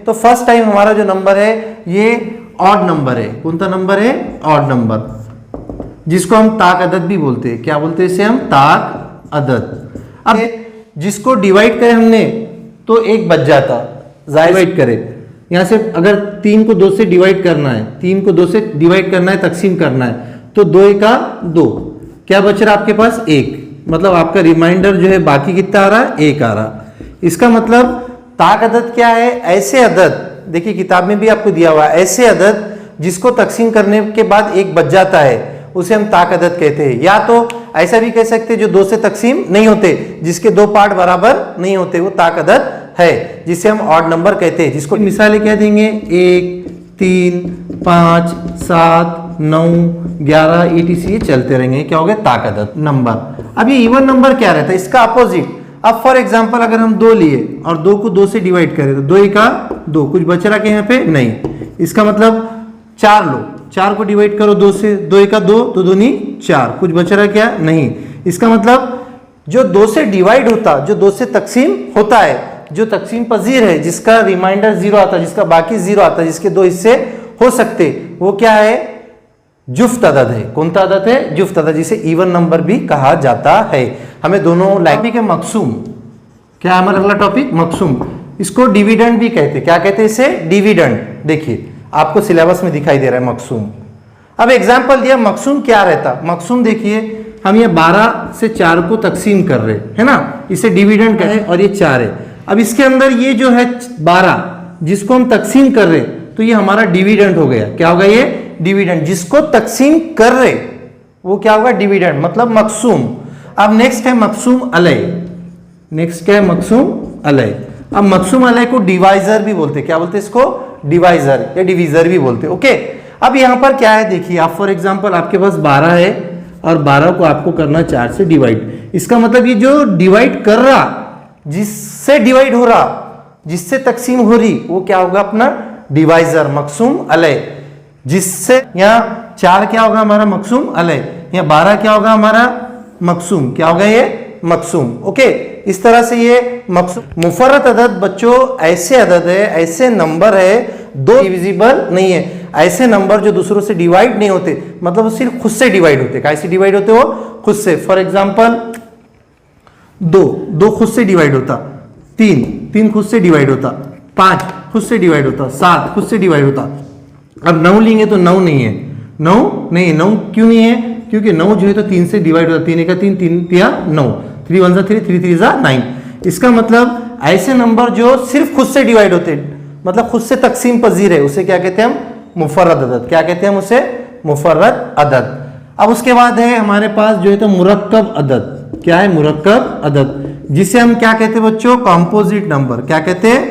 तो first time हमारा जो नंबर है ये ऑड नंबर है। कौन सा नंबर है? ऑड नंबर, जिसको हम ताक अदद भी बोलते हैं। क्या बोलते हैं इसे हम? ताक अदद। अब जिसको डिवाइड करें हमने तो एक बच जाता, डिवाइड करें यहां से, अगर 3 को 2 से डिवाइड करना है, 3 को 2 से डिवाइड करना है, तकसीम करना है, तो 2 का 2, क्या बच रहा आपके पास? 1। मतलब आपका रिमाइंडर जो है बाकी कितना आ रहा है? 1 आ रहा। इसका मतलब ताक अदद क्या है? ऐसे अदद, देखिए किताब में भी आपको दिया हुआ है, ऐसे अदद जिसको तकसीम करने के बाद 1 बच जाता है उसे हम ताक अदद कहते हैं। या तो ऐसा भी कह सकते हैं जो 2 से तकसीम नहीं होते, जिसके 2 पार्ट बराबर नहीं होते, वो ताक अदद है, जिसे हम ऑड नंबर कहते हैं। जिसको मिसालें क्या देंगे? 1, 3, 5, 7, 9, 11 etc ये चलते रहेंगे। क्या हो गया? ताक अदद नंबर। अब ये इवन नंबर क्या रहता है? इसका अपोजिट। अब फॉर एग्जांपल अगर हम 2 लिए और 2 को 2 से डिवाइड करें तो 2 का 2, कुछ बच रहा क्या यहाँ पे? नहीं। इसका मतलब 4 लो, 4 को डिवाइड करो 2 से, 2 का 2, तो 2 नहीं 4, कुछ बच रहा क्या? नहीं। इसका मतलब जो 2 से डिवाइड होता, जो 2 से तकसीम होता है, जो तकसीम पजीर है, जिसका रिमाइंडर 0 आता, जिसका बाकी 0 आता, जिसके 2 हिस्से हो सकते, वो क्या है? जुफ्त अदद है। कौन सा अदद है? जुफ्त अदद, जिसे इवन नंबर भी कहा जाता है। हमें दोनों टॉपिक है मकसूम। क्या है हमारा अगला टॉपिक? मकसूम। इसको डिविडेंड भी कहते हैं। क्या कहते हैं इसे? डिविडेंड। देखिए आपको सिलेबस में दिखाई दे रहा है मकसूम। अब एग्जाम्पल दिया, मकसूम क्या रहता? मकसूम देखिए, हम ये 12 से 4 को तकसीम कर रहे है ना, इसे डिविडेंड कहते हैं, और ये 4 है। अब इसके अंदर ये जो है 12 जिसको हम तकसीम कर रहे, तो ये हमारा डिविडेंड हो गया। क्या होगा ये? डिविडेंड। जिसको तकसीम कर रहे वो क्या होगा? डिविडेंड, मतलब मकसूम। अब नेक्स्ट है मकसूम अलय। नेक्स्ट क्या है? मकसूम अलय। अब मकसूम अलय को डिवाइजर भी बोलते हैं। क्या बोलते हैं इसको? डिवाइजर या डिवीजर भी बोलते हैं। ओके, अब यहां पर क्या है देखिए, आप फॉर एग्जांपल आपके पास 12 है और 12 को आपको करना 4 से डिवाइड। इसका मतलब ये जो डिवाइड कर रहा, जिससे डिवाइड हो रहा, जिससे तकसीम हो रही, वो क्या होगा? अपना डिवाइजर, मकसूम अलय। जिससे यहाँ 4 क्या होगा? हमारा मकसूम अलय। यहाँ 12 क्या होगा? हमारा मकसूम। क्या होगा ये? मकसूम। ओके, इस तरह से ये मकसूम। मुफर्रद अदद बच्चों ऐसे अदद है, ऐसे नंबर है, 2 डिविजिबल नहीं है, ऐसे नंबर जो दूसरों से डिवाइड नहीं होते, मतलब वो सिर्फ खुद से डिवाइड होते। कैसे डिवाइड होते? वो खुद से। फॉर एग्जाम्पल 2 खुद से डिवाइड होता, 3 खुद से डिवाइड होता, 5 खुद से डिवाइड होता, 7 खुद से डिवाइड होता। अब 9 लेंगे तो 9 नहीं है, 9 नहीं है। 9 क्यों नहीं है? क्योंकि 9 जो है तो 3 से डिवाइड होता, 3 का 3, 3 तिया 9, 3 1 3, 3 3 9। इसका मतलब ऐसे नंबर जो सिर्फ खुद से डिवाइड होते, मतलब खुद से तकसीम पजीर है, उसे क्या कहते हैं हम? मुफर्रद अदद। क्या कहते हैं हम उसे? मुफर्रद अदद। अब उसके बाद है हमारे पास जो है तो मुरक्कब अदद। क्या है? मुरक्कब अदद, जिसे हम क्या कहते हैं बच्चों? Composite number. क्या कहते हैं?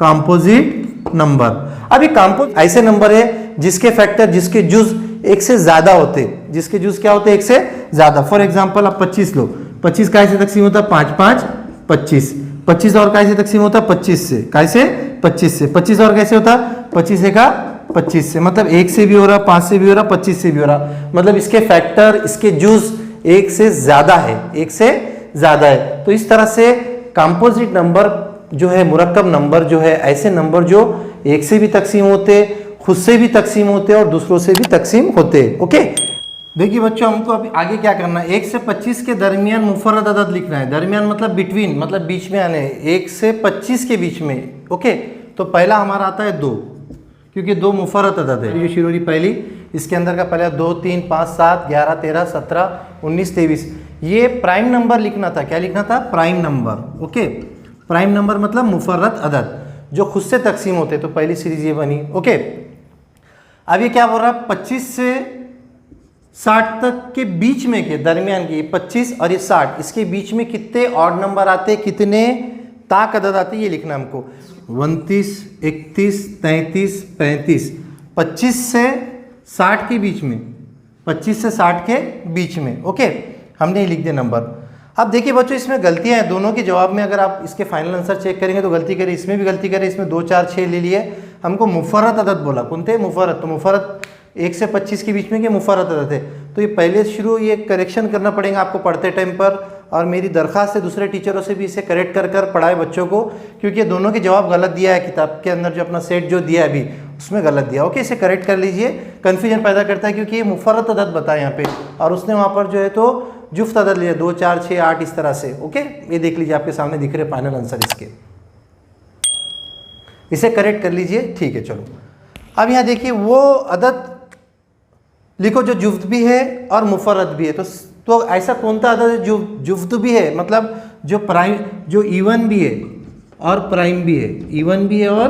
Composite number. अभी कंपोजिट ऐसे नंबर है जिसके फैक्टर, जिसके जुज 1 से ज्यादा होते, जिसके जुज क्या होते? 1 से ज्यादा। फॉर एग्जांपल आप 25 लो, 25 कैसे तकसीम होता? 5 5 25। 25 और कैसे तकसीम होता? 25 से। कैसे? 25 से। 25 और कैसे होता? 25 का 25 से। मतलब 1 से भी हो रहा, 5 से भी हो रहा, 25 से भी हो रहा, मतलब इसके फैक्टर, इसके जुज 1 से ज्यादा है, 1 से ज्यादा है। तो इस तरह से कंपोजिट नंबर जो है, मुरक्कब नंबर जो है, ऐसे नंबर जो 1 से भी तकसीम होते, खुद से भी तकसीम होते और दूसरों से भी तकसीम होते। ओके, देखिए बच्चों, हमको अभी आगे क्या करना है? 1 से 25 के दरमियान मुफर्रद अदद लिखना है। दरमियान मतलब बिटवीन, मतलब बीच में आने, 1 से 25 के बीच में। ओके, तो पहला हमारा आता है 2, क्योंकि 2 मुफर्रद अदद है। ये शुरू हुई पहली, इसके अंदर का पहला 2 3 5 7 11 13 17 19 23, ये प्राइम नंबर लिखना था। क्या लिखना था? Prime number. Okay, prime number मतलब मुफर्रद अदद जो खुद से तकसीम होते। तो पहली सीरीज ये बनी। ओके, अब ये क्या बोल रहा? 25 से 60 तक के बीच में के दरमियान की, 25 और ये 60, इसके बीच में कितने ऑड नंबर आते, कितने ताक अदद आते, ये लिखना हमको। 29 31 33 35, 25 से 60 के बीच में, 25 से 60 के बीच में। ओके, हमने ये लिख दिया नंबर। अब देखिए बच्चों, इसमें गलतियां हैं दोनों के जवाब में। अगर आप इसके फाइनल आंसर चेक करेंगे तो गलती करें, इसमें भी गलती करें। इसमें 2 4 6 ले लिए, हमको मुफर्रद अदद बोला। कौन थे? मुफर्रद। तो मुफर्रद 1 से 25 के बीच में के मुफर्रद अदद है, तो ये पहले शुरू ये करेक्शन करना पड़ेगा आपको पढ़ते टाइम पर, और मेरी दरख्वास्त है दूसरे टीचरों से भी इसे करेक्ट कर कर पढ़ाए बच्चों को, क्योंकि ये दोनों के जवाब गलत दिया है किताब के अंदर, जो अपना सेट जो दिया है अभी उसमें गलत दिया। ओके, इसे करेक्ट कर लीजिए, कन्फ्यूजन पैदा करता है क्योंकि ये मुफर्रद अदद बताया यहाँ पे, और उसने वहाँ पर जो है तो जुफ्त अदद लिया 2 4 6 8 इस तरह से। ओके, ये देख लीजिए आपके सामने दिख रहे फाइनल आंसर इसके, इसे करेक्ट कर लीजिए। ठीक है, चलो अब यहाँ देखिए वो अदद लिखो जो जुफ्त भी है और मुफर्रद भी है। तो ऐसा कौन सा अदद है जो जुफ्त भी है, मतलब जो प्राइम, जो इवन भी है और प्राइम भी है, इवन भी है और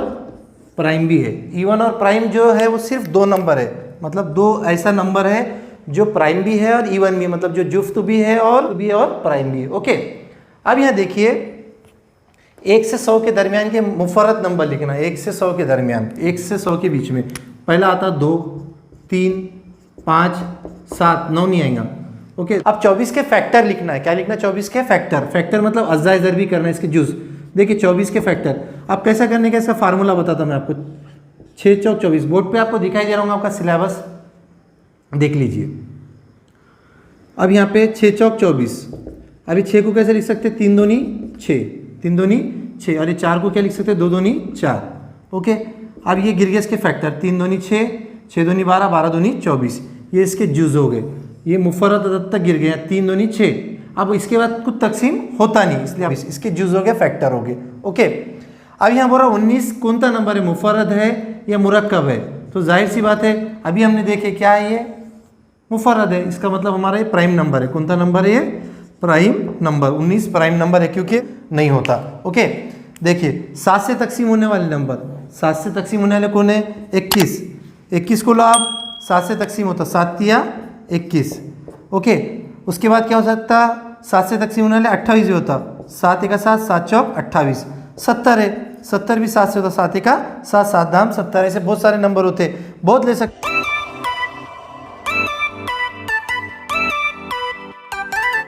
प्राइम भी है। इवन और प्राइम जो है वो सिर्फ 2 नंबर है, मतलब 2 ऐसा नंबर है जो प्राइम भी है और इवन भी है, मतलब जो जुफ्त भी है और प्राइम भी है। ओके, अब यहाँ देखिए 1 से 100 के दरमियान के मुफर्रद नंबर लिखना, 1 से 100 के दरमियान, 1 से 100 के बीच में पहला आता 2 3 5 7 9 नहीं आएगा। ओके, अब 24 के फैक्टर लिखना है। क्या लिखना है? 24 के फैक्टर। फैक्टर मतलब अज्जा ज़रबी करना है, इसके जुज़। देखिए 24 के फैक्टर अब कैसा करने का, इसका फार्मूला बताता मैं आपको। 6 चौक 24 बोर्ड पे आपको दिखाई दे रहा हूँ, आपका सिलेबस देख लीजिए। अब यहाँ पे 6 चौक 24, अभी 6 को कैसे लिख सकते हैं? 3 दूनी 6, 3 दूनी 6, और ये 4 को क्या लिख सकते हैं? 2 दूनी 4। ओके, अब ये गिर गया इसके फैक्टर, 3 दूनी 6, 6 दूनी 12, 12 दूनी 24, ये इसके जुज़ हो गए। ये मुफर्रद अदद तक गिर गया, 3 दूनी 6। अब इसके बाद कुछ तकसीम होता नहीं, इसलिए अब इसके जुज़ हो गए, फैक्टर हो गए। ओके, अब यहाँ बोला 19 कौन सा नंबर है, मुफर्रद है या मुरक्कब है? तो जाहिर सी बात है, अभी हमने देखे क्या है, ये मुफर्रद है, इसका मतलब हमारा ये प्राइम नंबर है। कौन सा नंबर है ये? Prime number. 19 प्राइम नंबर है क्योंकि नहीं होता। ओके, देखिए 7 से तकसीम होने वाले नंबर, 7 से तकसीम होने वाले कौन है? 21। 21 को लो आप, 7 से तकसीम होता 7 या 21। ओके, उसके बाद क्या हो सकता? 7 से तकसीम होने वाले 28 भी होता, 7 1 7, 7 चौक 28। 70 है, 70 भी 7 से होता, 7 1 7, 7 दाम 70। ऐसे बहुत सारे नंबर होते, बहुत ले सकते।